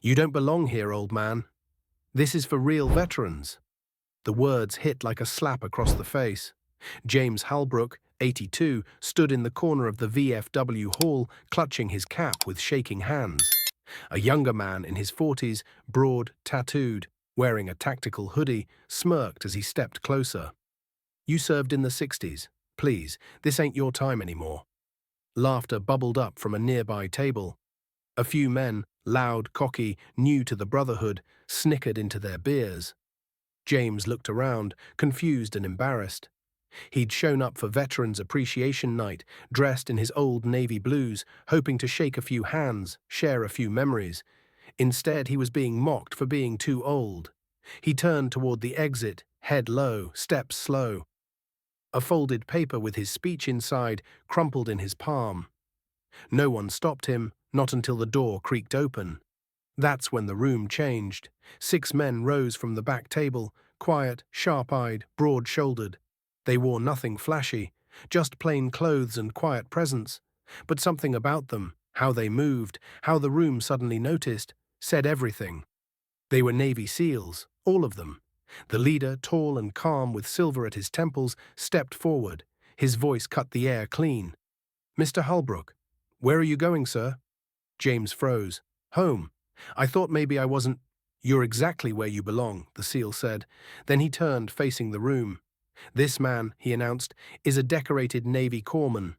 "You don't belong here, old man. This is for real veterans." The words hit like a slap across the face. James Halbrook, 82, stood in the corner of the VFW hall, clutching his cap with shaking hands. A younger man in his 40s, broad, tattooed, wearing a tactical hoodie, smirked as he stepped closer. "You served in the 60s. Please, this ain't your time anymore." Laughter bubbled up from a nearby table. A few men, loud, cocky, new to the brotherhood, snickered into their beers. James looked around, confused and embarrassed. He'd shown up for Veterans Appreciation Night, dressed in his old navy blues, hoping to shake a few hands, share a few memories. Instead, he was being mocked for being too old. He turned toward the exit, head low, steps slow. A folded paper with his speech inside crumpled in his palm. No one stopped him, not until the door creaked open. That's when the room changed. 6 men rose from the back table, quiet, sharp-eyed, broad-shouldered. They wore nothing flashy, just plain clothes and quiet presence. But something about them, how they moved, how the room suddenly noticed, said everything. They were Navy SEALs, all of them. The leader, tall and calm with silver at his temples, stepped forward. His voice cut the air clean. "Mr. Halbrook, where are you going, sir?" James froze. "Home. I thought maybe I wasn't—" "You're exactly where you belong," the SEAL said. Then he turned, facing the room. "This man," he announced, "is a decorated Navy corpsman.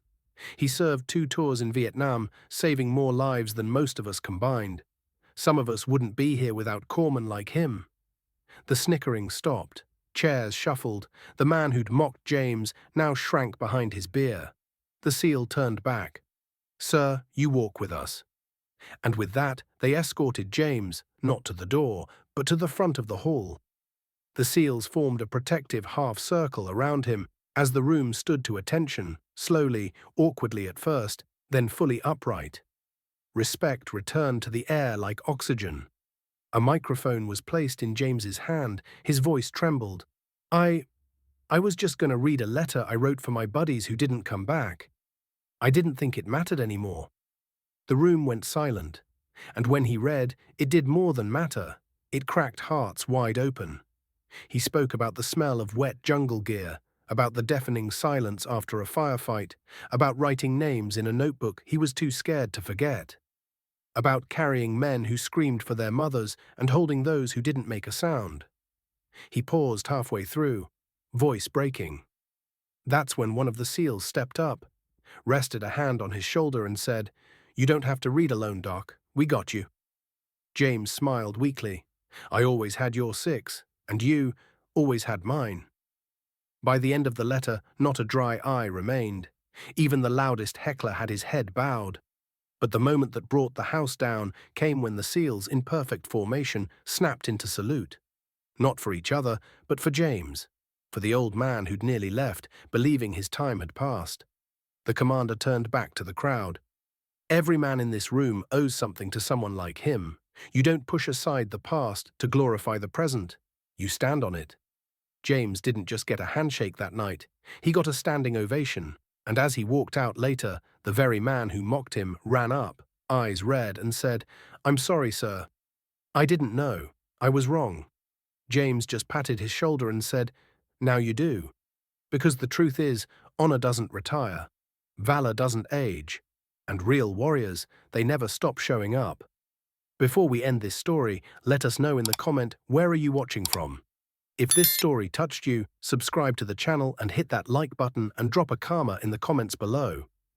He served 2 tours in Vietnam, saving more lives than most of us combined. Some of us wouldn't be here without corpsmen like him." The snickering stopped. Chairs shuffled. The man who'd mocked James now shrank behind his beer. The SEAL turned back. "Sir, you walk with us." And with that, they escorted James, not to the door, but to the front of the hall. The SEALs formed a protective half-circle around him as the room stood to attention, slowly, awkwardly at first, then fully upright. Respect returned to the air like oxygen. A microphone was placed in James's hand. His voice trembled. I was just going to read a letter I wrote for my buddies who didn't come back. I didn't think it mattered anymore." The room went silent, and when he read, it did more than matter. It cracked hearts wide open. He spoke about the smell of wet jungle gear, about the deafening silence after a firefight, about writing names in a notebook he was too scared to forget, about carrying men who screamed for their mothers and holding those who didn't make a sound. He paused halfway through, voice breaking. That's when one of the SEALs stepped up, rested a hand on his shoulder and said, "You don't have to read alone, Doc. We got you." James smiled weakly. "I always had your 6, and you always had mine." By the end of the letter, not a dry eye remained. Even the loudest heckler had his head bowed. But the moment that brought the house down came when the SEALs, in perfect formation, snapped into salute. Not for each other, but for James, for the old man who'd nearly left, believing his time had passed. The commander turned back to the crowd. "Every man in this room owes something to someone like him. You don't push aside the past to glorify the present. You stand on it." James didn't just get a handshake that night. He got a standing ovation, and as he walked out later, the very man who mocked him ran up, eyes red, and said, "I'm sorry, sir. I didn't know. I was wrong." James just patted his shoulder and said, "Now you do. Because the truth is, honor doesn't retire. Valor doesn't age. And real warriors, they never stop showing up." Before we end this story, let us know in the comment, where are you watching from? If this story touched you, subscribe to the channel and hit that like button and drop a karma in the comments below.